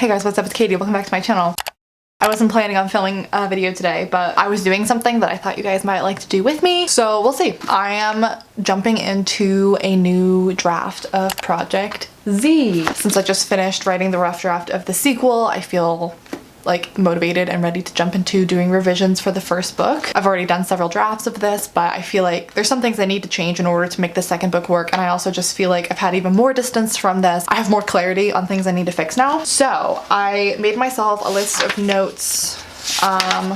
Hey guys, what's up? It's Katie. Welcome back to my channel. I wasn't planning on filming a video today, but I was doing something that I thought you guys might like to do with me, so we'll see. I am jumping into a new draft of Project Z. Since I just finished writing the rough draft of the sequel, I feel like motivated and ready to jump into doing revisions for the first book. I've already done several drafts of this, but I feel like there's some things I need to change in order to make the second book work, and I also just feel like I've had even more distance from this. I have more clarity on things I need to fix now. So I made myself a list of notes.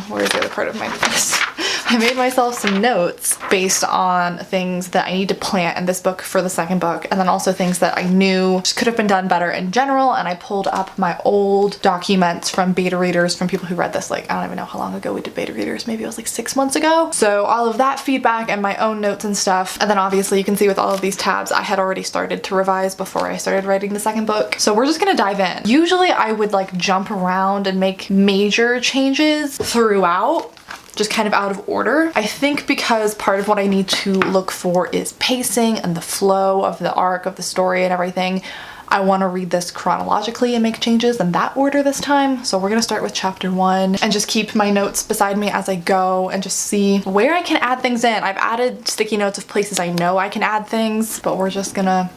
Where's the other part of my list? I made myself some notes based on things that I need to plant in this book for the second book, and then also things that I knew just could have been done better in general. And I pulled up my old documents from beta readers, from people who read this, like, I don't even know how long ago we did beta readers, maybe it was like 6 months ago. So all of that feedback and my own notes and stuff. And then obviously you can see with all of these tabs, I had already started to revise before I started writing the second book. So we're just gonna dive in. Usually I would like jump around and make major changes throughout, just kind of out of order. I think because part of what I need to look for is pacing and the flow of the arc of the story and everything. I want to read this chronologically and make changes in that order this time. So we're gonna start with chapter 1 and just keep my notes beside me as I go and just see where I can add things in. I've added sticky notes of places I know I can add things, but we're just gonna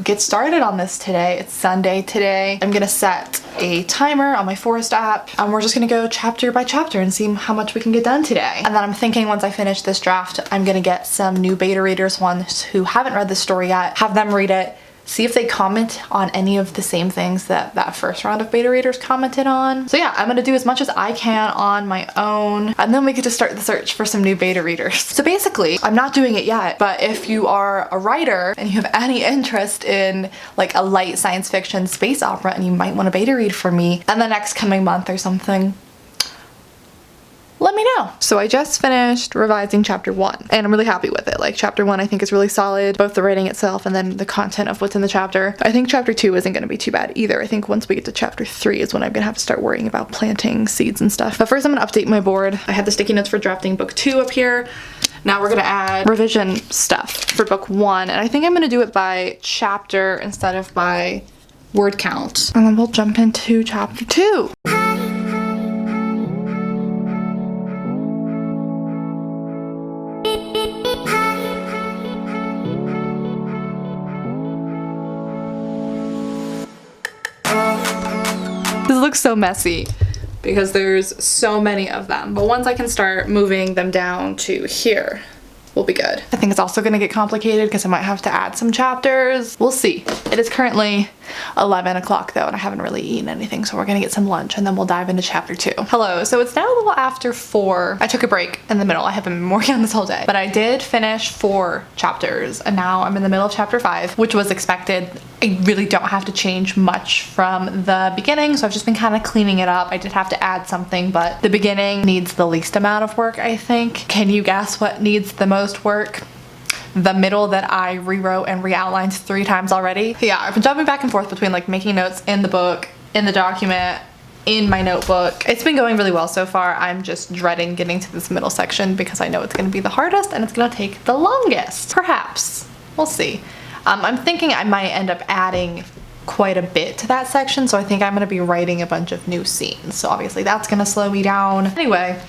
get started on this today. It's Sunday today. I'm gonna set a timer on my Forest app, and we're just gonna go chapter by chapter and see how much we can get done today. And then I'm thinking once I finish this draft, I'm gonna get some new beta readers, ones who haven't read the story yet, have them read it, see if they comment on any of the same things that that first round of beta readers commented on. So yeah, I'm gonna do as much as I can on my own, and then we get to start the search for some new beta readers. So basically, I'm not doing it yet, but if you are a writer and you have any interest in like a light science fiction space opera and you might want to beta read for me in the next coming month or something, let me know. So I just finished revising chapter 1 and I'm really happy with it. Like chapter 1 I think is really solid, both the writing itself and then the content of what's in the chapter. I think chapter 2 isn't going to be too bad either. I think once we get to chapter 3 is when I'm gonna have to start worrying about planting seeds and stuff. But first I'm gonna update my board. I had the sticky notes for drafting book 2 up here. Now we're gonna add revision stuff for book 1, and I think I'm gonna do it by chapter instead of by word count. And then we'll jump into chapter 2. This looks so messy because there's so many of them, but once I can start moving them down to here, we'll be good. I think it's also gonna get complicated because I might have to add some chapters. We'll see. It is currently 11 o'clock though, and I haven't really eaten anything, so we're gonna get some lunch and then we'll dive into chapter 2. Hello, so it's now a little after 4. I took a break in the middle. I haven't been working on this whole day, but I did finish 4 chapters and now I'm in the middle of chapter 5, which was expected. I really don't have to change much from the beginning, so I've just been kind of cleaning it up. I did have to add something, but the beginning needs the least amount of work, I think. Can you guess what needs the most work? The middle that I rewrote and re-outlined 3 times already. Yeah, I've been jumping back and forth between like making notes in the book, in the document, in my notebook. It's been going really well so far. I'm just dreading getting to this middle section because I know it's gonna be the hardest and it's gonna take the longest. Perhaps. We'll see. I'm thinking I might end up adding quite a bit to that section, so I think I'm gonna be writing a bunch of new scenes. So obviously that's gonna slow me down. Anyway,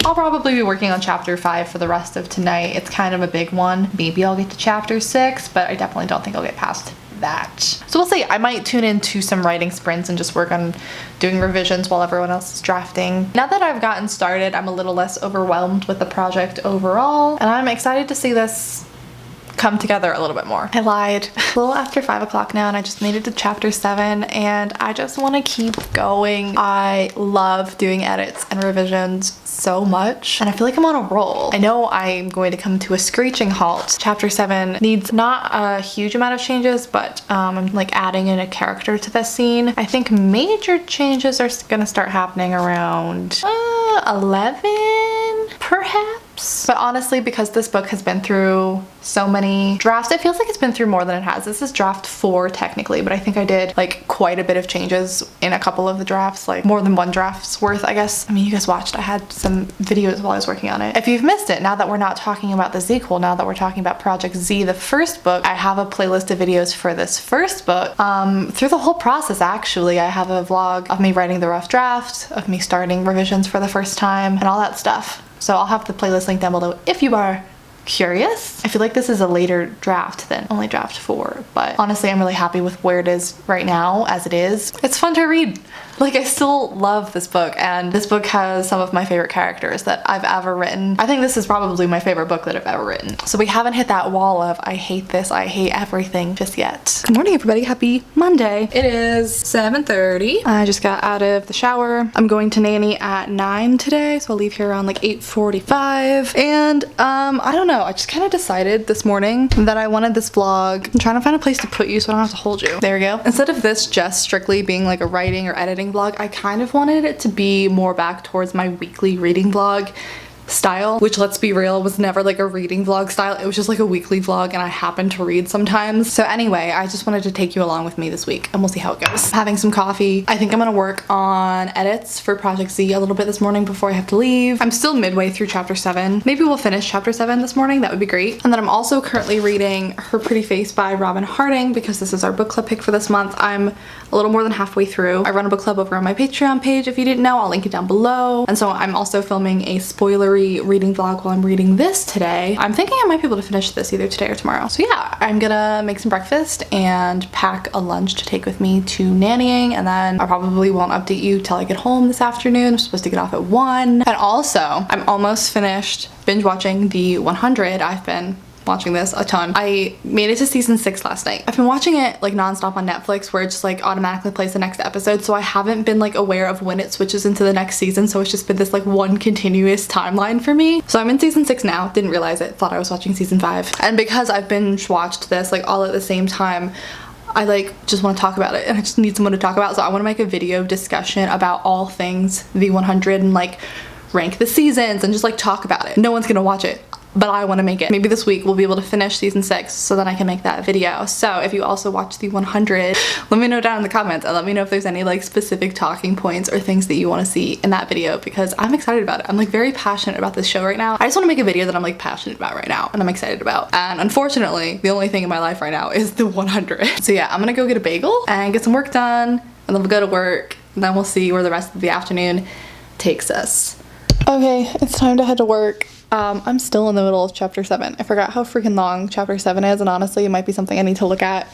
I'll probably be working on chapter 5 for the rest of tonight. It's kind of a big one. Maybe I'll get to chapter 6, but I definitely don't think I'll get past that. So we'll see. I might tune into some writing sprints and just work on doing revisions while everyone else is drafting. Now that I've gotten started, I'm a little less overwhelmed with the project overall, and I'm excited to see this come together a little bit more. I lied. A little after 5 o'clock now and I just made it to chapter 7 and I just want to keep going. I love doing edits and revisions so much and I feel like I'm on a roll. I know I'm going to come to a screeching halt. Chapter 7 needs not a huge amount of changes, but I'm like adding in a character to this scene. I think major changes are gonna start happening around 11 perhaps. drafts. But honestly, because this book has been through so many drafts, it feels like it's been through more than it has. This is draft 4 technically, but I think I did like quite a bit of changes in a couple of the drafts, like more than one draft's worth, I guess. I mean, you guys watched, I had some videos while I was working on it. If you've missed it, now that we're not talking about the sequel, now that we're talking about Project Z, the first book, I have a playlist of videos for this first book. Through the whole process, actually, I have a vlog of me writing the rough draft, of me starting revisions for the first time, and all that stuff. So I'll have the playlist link down below if you are curious. I feel like this is a later draft than only draft 4, but honestly I'm really happy with where it is right now as it is. It's fun to read. Like, I still love this book, and this book has some of my favorite characters that I've ever written. I think this is probably my favorite book that I've ever written. So we haven't hit that wall of I hate this, I hate everything just yet. Good morning everybody, happy Monday. It is 7:30. I just got out of the shower. I'm going to nanny at 9 today, so I'll leave here around like 8:45. And I don't know, I just kind of decided this morning that I wanted this vlog. I'm trying to find a place to put you so I don't have to hold you. There we go. Instead of this just strictly being like a writing or editing vlog, I kind of wanted it to be more back towards my weekly reading vlog style, which, let's be real, was never like a reading vlog style. It was just like a weekly vlog, and I happen to read sometimes. So anyway, I just wanted to take you along with me this week, and we'll see how it goes. Having some coffee. I think I'm gonna work on edits for Project Z a little bit this morning before I have to leave. I'm still midway through chapter 7. Maybe we'll finish chapter 7 this morning. That would be great. And then I'm also currently reading Her Pretty Face by Robin Harding because this is our book club pick for this month. I'm a little more than halfway through. I run a book club over on my Patreon page if you didn't know. I'll link it down below. And so I'm also filming a spoilery reading vlog while I'm reading this today. I'm thinking I might be able to finish this either today or tomorrow. So yeah, I'm gonna make some breakfast and pack a lunch to take with me to nannying, and then I probably won't update you till I get home this afternoon. I'm supposed to get off at 1. And also, I'm almost finished binge watching the 100. I've been watching this a ton. I made it to season 6 last night. I've been watching it like nonstop on Netflix, where it just like automatically plays the next episode, so I haven't been like aware of when it switches into the next season, so it's just been this like one continuous timeline for me. So I'm in season 6 now, didn't realize it, thought I was watching season 5. And because I've binge watched this like all at the same time, I like just want to talk about it, and I just need someone to talk about, so I want to make a video discussion about all things the 100 and like rank the seasons and just like talk about it. No one's gonna watch it, but I want to make it. Maybe this week we'll be able to finish season 6 so then I can make that video. So if you also watch the 100, let me know down in the comments and let me know if there's any like specific talking points or things that you want to see in that video, because I'm excited about it. I'm like very passionate about this show right now. I just want to make a video that I'm like passionate about right now and I'm excited about. And unfortunately, the only thing in my life right now is the 100. So yeah, I'm gonna go get a bagel and get some work done, and then we'll go to work, and then we'll see where the rest of the afternoon takes us. Okay, it's time to head to work. I'm still in the middle of chapter 7. I forgot how freaking long chapter 7 is, and honestly it might be something I need to look at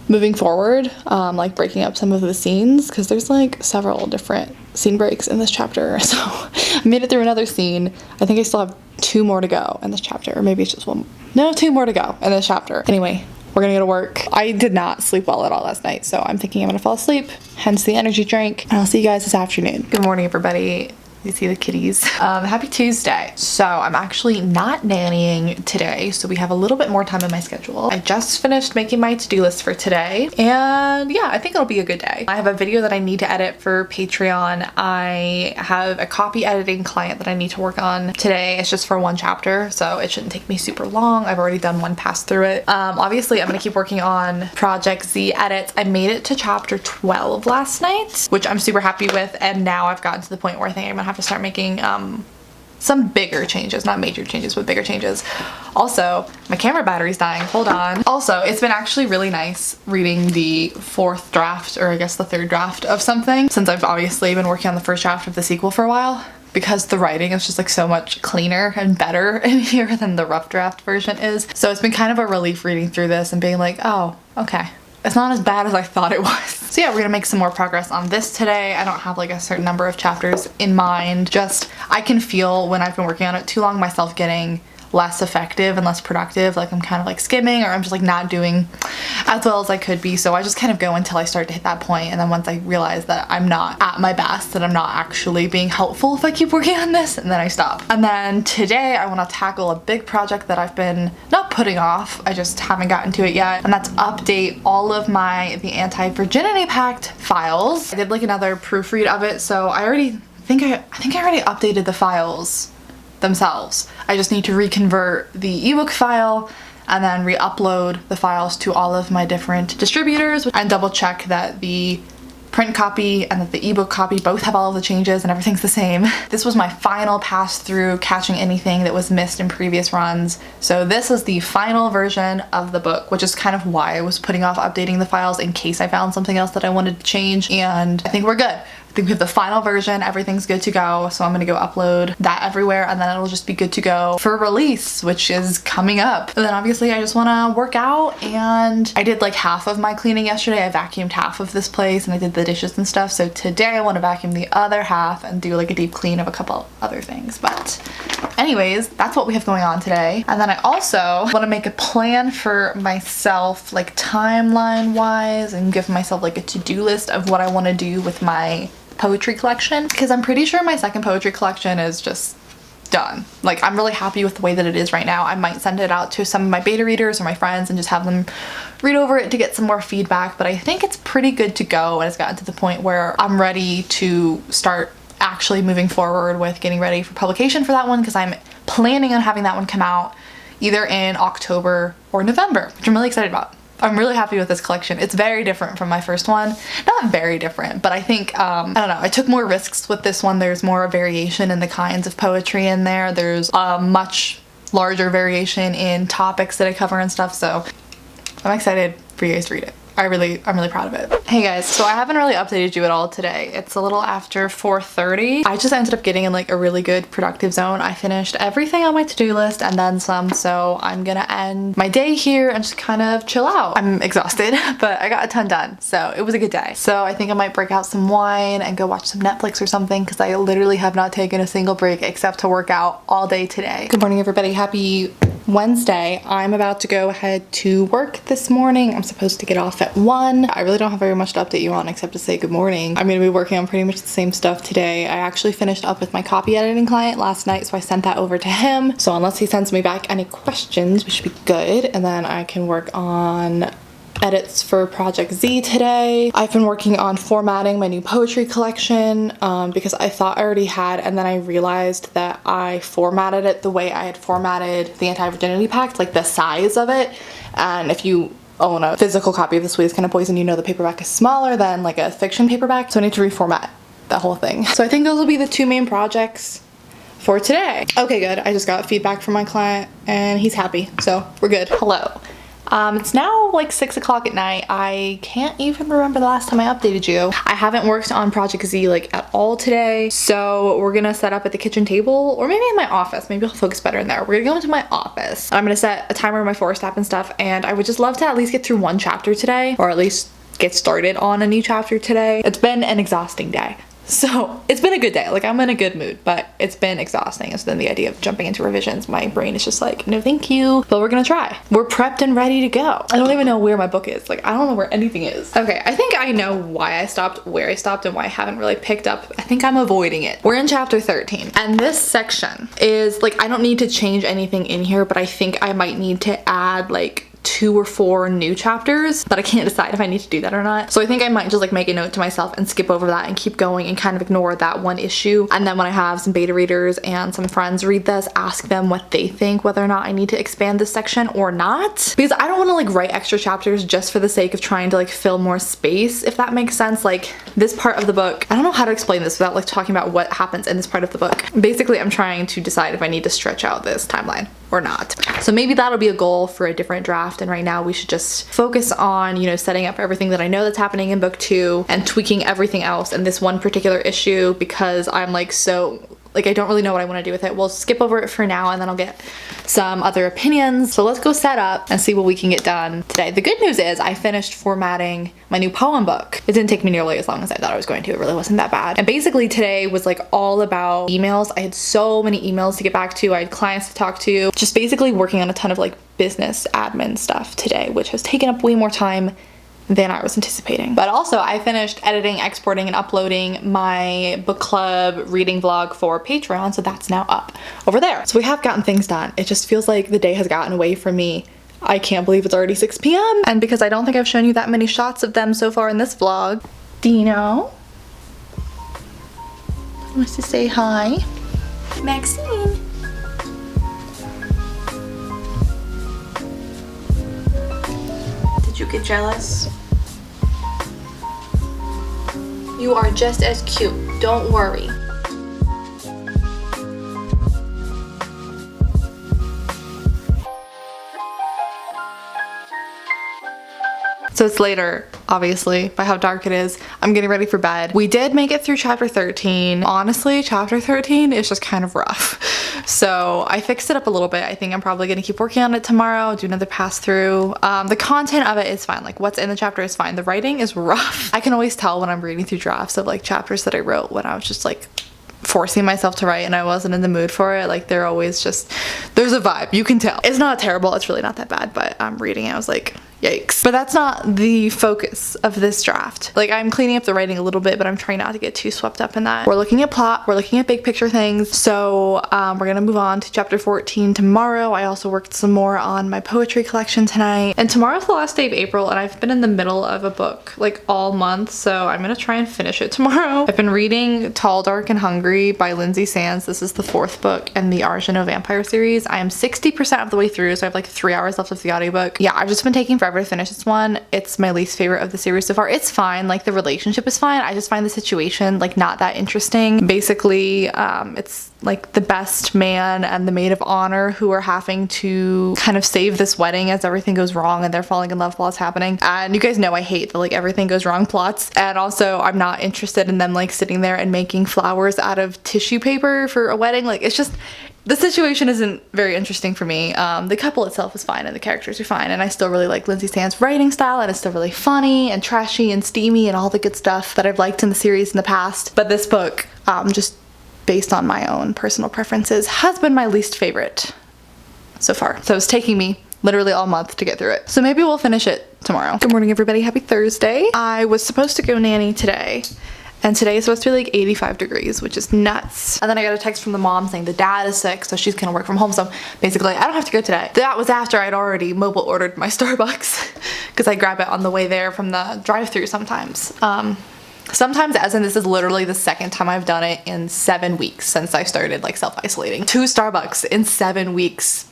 moving forward, like breaking up some of the scenes, because there's like several different scene breaks in this chapter. So I made it through another scene. I think I still have 2 more to go in this chapter, or maybe it's just 1. No, 2 more to go in this chapter. Anyway, we're gonna go to work. I did not sleep well at all last night, so I'm thinking I'm gonna fall asleep, hence the energy drink, and I'll see you guys this afternoon. Good morning, everybody. You see the kitties. Happy Tuesday. So I'm actually not nannying today, so we have a little bit more time in my schedule. I just finished making my to-do list for today, and yeah, I think it'll be a good day. I have a video that I need to edit for Patreon. I have a copy editing client that I need to work on today. It's just for 1 chapter, so it shouldn't take me super long. I've already done 1 pass through it. Obviously I'm gonna keep working on Project Z edits. I made it to chapter 12 last night, which I'm super happy with, and now I've gotten to the point where I think I'm gonna have to start making some bigger changes, not major changes, but bigger changes. Also, my camera battery's dying, hold on. Also, it's been actually really nice reading the 4th draft, or I guess the 3rd draft of something, since I've obviously been working on the 1st draft of the sequel for a while, because the writing is just like so much cleaner and better in here than the rough draft version is. So it's been kind of a relief reading through this and being like, oh, okay, it's not as bad as I thought it was. So yeah, we're gonna make some more progress on this today. I don't have like a certain number of chapters in mind. Just, I can feel when I've been working on it too long myself getting less effective and less productive. Like I'm kind of like skimming, or I'm just like not doing as well as I could be. So I just kind of go until I start to hit that point, and then once I realize that I'm not at my best, that I'm not actually being helpful if I keep working on this, and then I stop. And then today I want to tackle a big project that I've been not putting off, I just haven't gotten to it yet, and that's update all of the Anti-Virginity Pact files. I did like another proofread of it, so I think I already updated the files themselves. I just need to reconvert the ebook file and then re-upload the files to all of my different distributors and double check that the print copy and that the ebook copy both have all of the changes and everything's the same. This was my final pass through, catching anything that was missed in previous runs. So this is the final version of the book, which is kind of why I was putting off updating the files in case I found something else that I wanted to change, and I think we're good. I think we have the final version, everything's good to go, so I'm gonna go upload that everywhere and then it'll just be good to go for release, which is coming up. And then obviously I just wanna work out, and I did like half of my cleaning yesterday. I vacuumed half of this place and I did the dishes and stuff, so today I wanna vacuum the other half and do like a deep clean of a couple other things. But anyways, that's what we have going on today. And then I also wanna make a plan for myself, like timeline wise, and give myself like a to-do list of what I wanna do with my poetry collection, because I'm pretty sure my second poetry collection is just done. Like, I'm really happy with the way that it is right now. I might send it out to some of my beta readers or my friends and just have them read over it to get some more feedback, but I think it's pretty good to go, and it's gotten to the point where I'm ready to start actually moving forward with getting ready for publication for that one, because I'm planning on having that one come out either in October or November, which I'm really excited about. I'm really happy with this collection. It's very different from my first one. Not very different, but I think, I don't know, I took more risks with this one. There's more variation in the kinds of poetry in there. There's a much larger variation in topics that I cover and stuff, so I'm excited for you guys to read it. I'm really proud of it. Hey guys, so I haven't really updated you at all today. It's a little after 4:30. I just ended up getting in like a really good productive zone. I finished everything on my to-do list and then some, so I'm gonna end my day here and just kind of chill out. I'm exhausted, but I got a ton done, so it was a good day. So I think I might break out some wine and go watch some Netflix or something, because I literally have not taken a single break except to work out all day today. Good morning everybody, happy Wednesday. I'm about to go ahead to work this morning. I'm supposed to get off at 1. I really don't have very much to update you on except to say good morning. I'm gonna be working on pretty much the same stuff today. I actually finished up with my copy editing client last night, so I sent that over to him. So unless he sends me back any questions, we should be good. And then I can work on edits for Project Z today. I've been working on formatting my new poetry collection because I thought I already had, and then I realized that I formatted it the way I had formatted the Anti-Virginity Pact, like the size of it. And if you own a physical copy of The Sweetest Kind of Poison, you know the paperback is smaller than like a fiction paperback, so I need to reformat that whole thing. So I think those will be the two main projects for today. Okay, good. I just got feedback from my client and he's happy, so we're good. Hello. It's now like 6 o'clock at night. I can't even remember the last time I updated you. I haven't worked on Project Z like at all today, so we're gonna set up at the kitchen table, or maybe in my office. Maybe I'll focus better in there. We're gonna go into my office. I'm gonna set a timer on my forest app and stuff, and I would just love to at least get through one chapter today, or at least get started on a new chapter today. It's been an exhausting day. So it's been a good day. Like, I'm in a good mood, but it's been exhausting. So then the idea of jumping into revisions, my brain is just like, no thank you, but we're gonna try. We're prepped and ready to go. I don't even know where my book is. Like, I don't know where anything is. Okay, I think I know why I stopped, where I stopped, and why I haven't really picked up. I think I'm avoiding it. We're in chapter 13, and this section is like, I don't need to change anything in here, but I think I might need to add like 2 or 4 new chapters, but I can't decide if I need to do that or not. So I think I might just like make a note to myself and skip over that and keep going and kind of ignore that one issue. And then when I have some beta readers and some friends read this, ask them what they think, whether or not I need to expand this section or not. Because I don't want to like write extra chapters just for the sake of trying to like fill more space, if that makes sense. Like, this part of the book, I don't know how to explain this without like talking about what happens in this part of the book. Basically, I'm trying to decide if I need to stretch out this timeline or not. So maybe that'll be a goal for a different draft, and right now we should just focus on, you know, setting up everything that I know that's happening in book 2 and tweaking everything else in this one particular issue, because I'm like, so like, I don't really know what I want to do with it. We'll skip over it for now and then I'll get some other opinions. So let's go set up and see what we can get done today. The good news is I finished formatting my new poem book. It didn't take me nearly as long as I thought it was going to. It really wasn't that bad. And basically today was like all about emails. I had so many emails to get back to. I had clients to talk to. Just basically working on a ton of like business admin stuff today, which has taken up way more time than I was anticipating. But also I finished editing, exporting, and uploading my book club reading vlog for Patreon, so that's now up over there. So we have gotten things done. It just feels like the day has gotten away from me. I can't believe it's already 6 p.m. And because I don't think I've shown you that many shots of them so far in this vlog, Dino wants to say hi. Maxine, you get jealous? You are just as cute. Don't worry. So it's later, obviously, by how dark it is. I'm getting ready for bed. We did make it through chapter 13. Honestly, chapter 13 is just kind of rough. So I fixed it up a little bit. I think I'm probably gonna keep working on it tomorrow, do another pass through. The content of it is fine. Like what's in the chapter is fine. The writing is rough. I can always tell when I'm reading through drafts of like chapters that I wrote when I was just like forcing myself to write and I wasn't in the mood for it. Like they're always just, there's a vibe, you can tell. It's not terrible, it's really not that bad, but I'm reading it, I was like, yikes. But that's not the focus of this draft. Like I'm cleaning up the writing a little bit, but I'm trying not to get too swept up in that. We're looking at plot, we're looking at big picture things. So we're gonna move on to chapter 14 tomorrow. I also worked some more on my poetry collection tonight. And tomorrow's the last day of April and I've been in the middle of a book like all month. So I'm gonna try and finish it tomorrow. I've been reading Tall, Dark, and Hungry by Lindsay Sands. This is the 4th book in the Arjano Vampire series. I am 60% of the way through, so I have like 3 hours left of the audiobook. Yeah, I've just been taking forever to finish this one. It's my least favorite of the series so far. It's fine, like the relationship is fine. I just find the situation like not that interesting. Basically, it's like the best man and the maid of honor who are having to kind of save this wedding as everything goes wrong and they're falling in love while it's happening. And you guys know I hate the like everything goes wrong plots. And also I'm not interested in them like sitting there and making flowers out of tissue paper for a wedding. Like it's just, the situation isn't very interesting for me. The couple itself is fine and the characters are fine and I still really like Lindsay Sands' writing style and it's still really funny and trashy and steamy and all the good stuff that I've liked in the series in the past. But this book, just based on my own personal preferences, has been my least favorite so far. So it's taking me literally all month to get through it. So maybe we'll finish it tomorrow. Good morning everybody, happy Thursday. I was supposed to go nanny today. And today is supposed to be like 85 degrees, which is nuts. And then I got a text from the mom saying the dad is sick, so she's gonna work from home. So basically, I don't have to go today. That was after I'd already mobile ordered my Starbucks because I grab it on the way there from the drive-thru sometimes. Sometimes, as in this is literally the second time I've done it in 7 weeks since I started like self-isolating. 2 Starbucks in 7 weeks.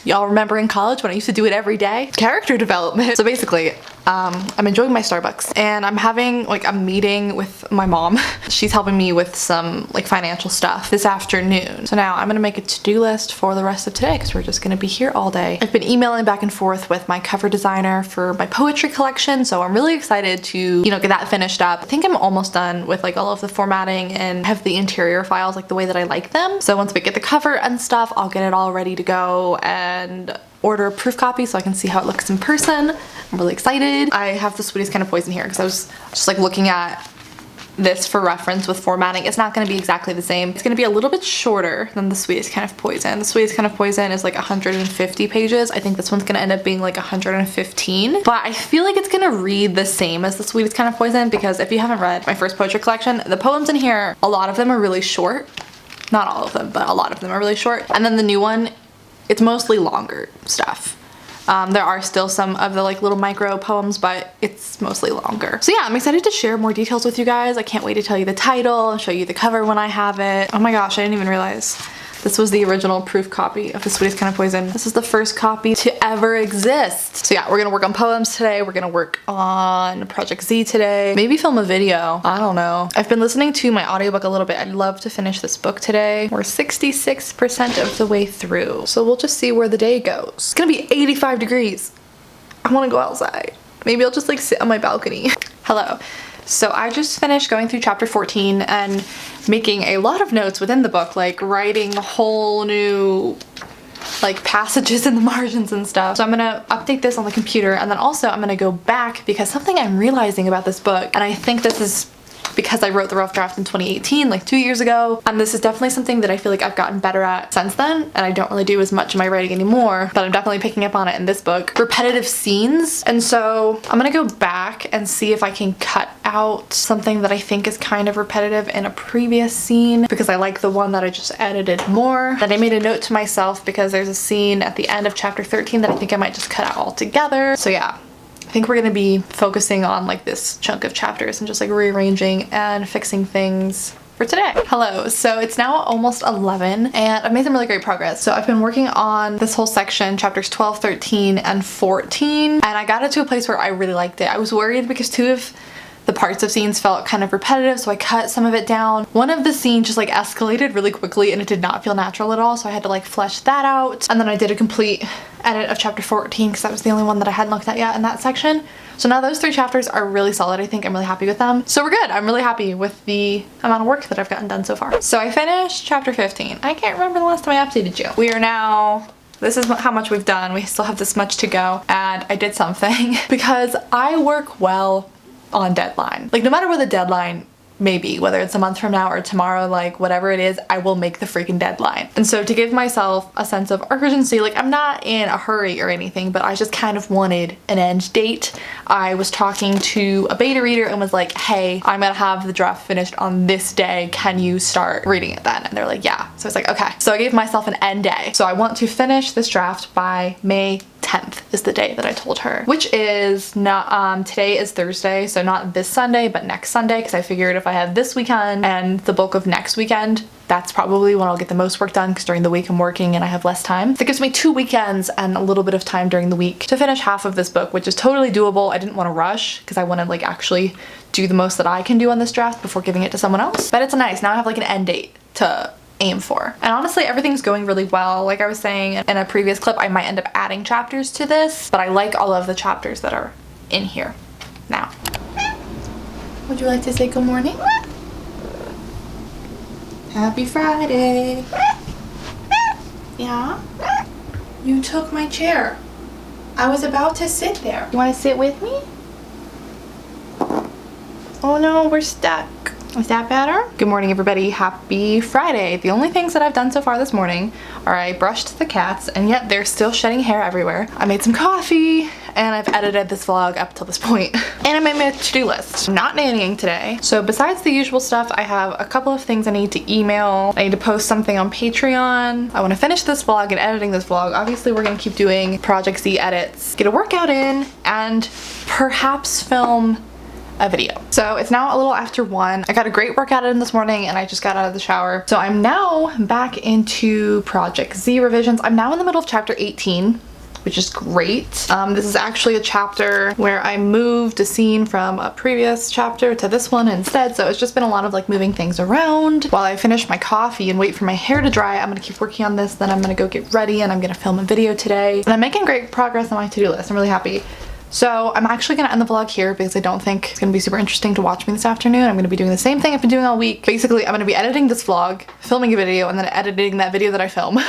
Y'all remember in college when I used to do it every day? Character development. So basically, I'm enjoying my Starbucks and I'm having like a meeting with my mom. She's helping me with some like financial stuff this afternoon. So now I'm gonna make a to-do list for the rest of today because we're just gonna be here all day. I've been emailing back and forth with my cover designer for my poetry collection. So I'm really excited to, you know, get that finished up. I think I'm almost done with like all of the formatting and have the interior files like the way that I like them. So once we get the cover and stuff, I'll get it all ready to go and order a proof copy so I can see how it looks in person. I'm really excited. I have the Sweetest Kind of Poison here because I was just like looking at this for reference with formatting. It's not going to be exactly the same. It's going to be a little bit shorter than the Sweetest Kind of Poison. The Sweetest Kind of Poison is like 150 pages. I think this one's going to end up being like 115. But I feel like it's going to read the same as the Sweetest Kind of Poison because if you haven't read my first poetry collection, the poems in here, a lot of them are really short. Not all of them, but a lot of them are really short. And then the new one, it's mostly longer stuff. There are still some of the like little micro poems, but it's mostly longer. So yeah, I'm excited to share more details with you guys. I can't wait to tell you the title and show you the cover when I have it. Oh my gosh, I didn't even realize this was the original proof copy of The Sweetest Kind of Poison. This is the first copy to ever exist. So yeah, we're gonna work on poems today. We're gonna work on Project Z today. Maybe film a video. I don't know. I've been listening to my audiobook a little bit. I'd love to finish this book today. We're 66% of the way through. So we'll just see where the day goes. It's gonna be 85 degrees. I wanna go outside. Maybe I'll just like sit on my balcony. Hello. So I just finished going through chapter 14 and making a lot of notes within the book, like writing whole new like passages in the margins and stuff. So I'm gonna update this on the computer and then also I'm gonna go back because something I'm realizing about this book, and I think this is because I wrote the rough draft in 2018, like 2 years ago. And this is definitely something that I feel like I've gotten better at since then. And I don't really do as much in my writing anymore, but I'm definitely picking up on it in this book. Repetitive scenes. And so I'm gonna go back and see if I can cut out something that I think is kind of repetitive in a previous scene because I like the one that I just edited more. Then I made a note to myself because there's a scene at the end of chapter 13 that I think I might just cut out altogether. So yeah. I think we're gonna be focusing on like this chunk of chapters and just like rearranging and fixing things for today. Hello, so it's now almost 11 and I've made some really great progress. So I've been working on this whole section, chapters 12, 13, and 14, and I got it to a place where I really liked it. I was worried because two of the parts of scenes felt kind of repetitive, so I cut some of it down. One of the scenes just like escalated really quickly and it did not feel natural at all, so I had to like flesh that out. And then I did a complete edit of chapter 14 because that was the only one that I hadn't looked at yet in that section. So now those 3 chapters are really solid. I think I'm really happy with them. So we're good. I'm really happy with the amount of work that I've gotten done so far. So I finished chapter 15. I can't remember the last time I updated you. We are now, this is how much we've done. We still have this much to go, and I did something because I work well on deadline. Like no matter what the deadline may be, whether it's a month from now or tomorrow, like whatever it is, I will make the freaking deadline. And so to give myself a sense of urgency, like I'm not in a hurry or anything, but I just kind of wanted an end date. I was talking to a beta reader and was like, hey, I'm gonna have the draft finished on this day. Can you start reading it then? And they're like, yeah. So I was like, okay. So I gave myself an end day. So I want to finish this draft by May 10th is the day that I told her, which is not, today is Thursday, so not this Sunday, but next Sunday, because I figured if I have this weekend and the bulk of next weekend, that's probably when I'll get the most work done because during the week I'm working and I have less time. That gives me 2 weekends and a little bit of time during the week to finish half of this book, which is totally doable. I didn't want to rush because I want to like actually do the most that I can do on this draft before giving it to someone else. But it's nice. Now I have like an end date to aim for. And honestly, everything's going really well. Like I was saying in a previous clip, I might end up adding chapters to this, but I like all of the chapters that are in here now. Would you like to say good morning? Happy Friday. Yeah? You took my chair. I was about to sit there. You want to sit with me? Oh no, we're stuck. Is that better? Good morning, everybody. Happy Friday. The only things that I've done so far this morning are I brushed the cats, and yet they're still shedding hair everywhere. I made some coffee, and I've edited this vlog up till this point. And I made my to-do list. I'm not nannying today. So besides the usual stuff, I have a couple of things I need to email. I need to post something on Patreon. I want to finish this vlog and editing this vlog. Obviously, we're going to keep doing Project Z edits, get a workout in, and perhaps film a video. So it's now a little after 1. I got a great workout in this morning and I just got out of the shower. So I'm now back into Project Z revisions. I'm now in the middle of chapter 18, which is great. This is actually a chapter where I moved a scene from a previous chapter to this one instead, so it's just been a lot of like moving things around. While I finish my coffee and wait for my hair to dry, I'm gonna keep working on this, then I'm gonna go get ready and I'm gonna film a video today. And I'm making great progress on my to-do list. I'm really happy. So I'm actually gonna end the vlog here because I don't think it's gonna be super interesting to watch me this afternoon. I'm gonna be doing the same thing I've been doing all week. Basically, I'm gonna be editing this vlog, filming a video, and then editing that video that I film,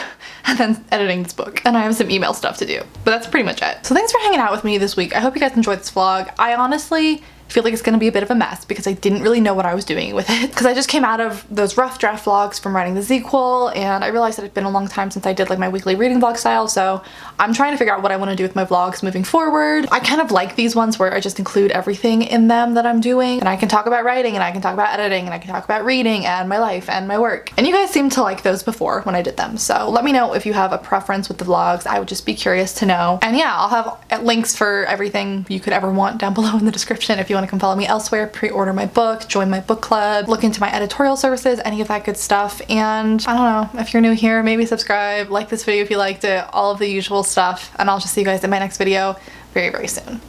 and then editing this book. And I have some email stuff to do, but that's pretty much it. So thanks for hanging out with me this week. I hope you guys enjoyed this vlog. I honestly feel like it's gonna be a bit of a mess because I didn't really know what I was doing with it. Because I just came out of those rough draft vlogs from writing the sequel, and I realized that it'd been a long time since I did like my weekly reading vlog style, so I'm trying to figure out what I want to do with my vlogs moving forward. I kind of like these ones where I just include everything in them that I'm doing, and I can talk about writing, and I can talk about editing, and I can talk about reading, and my life, and my work. And you guys seemed to like those before when I did them, so let me know if you have a preference with the vlogs. I would just be curious to know. And yeah, I'll have links for everything you could ever want down below in the description if you want to come follow me elsewhere, pre-order my book, join my book club, look into my editorial services, any of that good stuff. And I don't know, if you're new here, maybe subscribe, like this video if you liked it, all of the usual stuff, and I'll just see you guys in my next video very, very soon.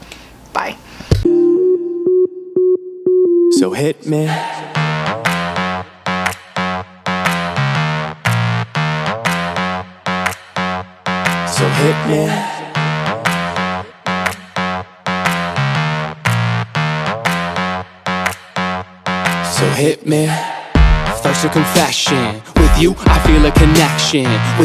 Bye. So hit me. So hit me. So hit me. First a confession. With you I feel a connection. With